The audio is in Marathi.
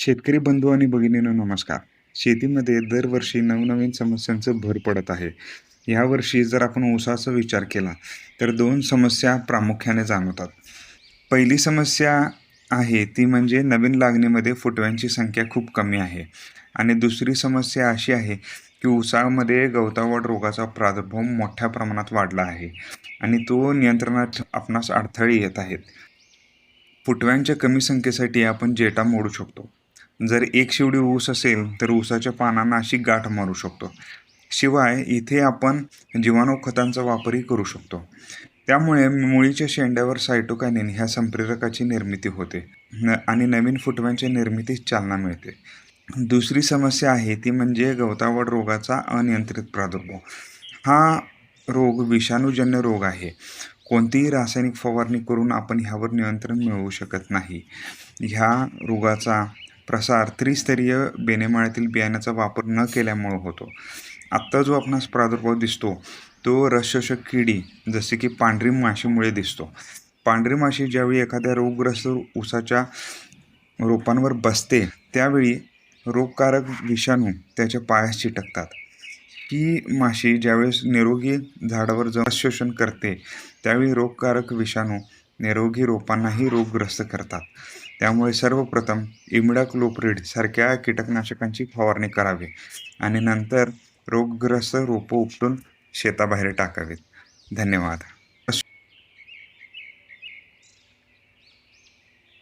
शेतकरी बंधू आणि भगिनींनो नमस्कार. शेतीमध्ये दरवर्षी नवनवीन समस्यांचं भर पडत आहे. यावर्षी जर आपण ऊसाचा विचार केला, तर 2 समस्या प्रामुख्याने जाणवतात. पहिली समस्या आहे ती म्हणजे नवीन लागणीमध्ये फुटव्यांची संख्या खूप कमी आहे आणि दुसरी समस्या अशी आहे, की ऊसामध्ये गवतावड रोगाचा प्रादुर्भाव मोठ्या प्रमाणात वाढला आहे आणि तो नियंत्रणात आपणास अडथळे येत आहेत. फुटव्यांच्या कमी संख्येसाठी आपण जेटा मोडू शकतो. जर एक शिवडी ऊस असेल, तर ऊसाच्या पानांना अशी गाठ मारू शकतो. शिवाय इथे आपण जीवाणू खतांचा वापरही करू शकतो. त्यामुळे मुळीच्या शेंड्यावर सायटोकायनिन ह्या संप्रेरकाची निर्मिती होते आणि नवीन फुटव्यांच्या निर्मितीस चालना मिळते. दुसरी समस्या आहे ती म्हणजे गवतावड रोगाचा अनियंत्रित प्रादुर्भाव. हा रोग विषाणूजन्य रोग आहे. कोणतीही रासायनिक फवारणी करून आपण ह्यावर नियंत्रण मिळवू शकत नाही. ह्या रोगाचा प्रसार त्रिस्तरीय बेनेमाळ्यातील बियाण्याचा वापर न केल्यामुळे होतो. आत्ता जो आपणास प्रादुर्भाव दिसतो, तो रसशोषक किडी जसे की पांढरी माशीमुळे दिसतो. पांढरी माशी ज्यावेळी एखाद्या रोगग्रस्त ऊसाच्या रोपांवर बसते, त्यावेळी रोगकारक विषाणू त्याच्या पायास चिटकतात. ही माशी ज्यावेळेस निरोगी झाडावर जाऊन शोषण करते, त्यावेळी रोगकारक विषाणू निरोगी रोपांनाही रोगग्रस्त करतात. त्यामुळे सर्वप्रथम इमिडाक्लोप्रिड सारख्या कीटकनाशकांची फवारणी करावी आणि नंतर रोगग्रस्त रोपं उपटून शेताबाहेर टाकावीत. धन्यवाद.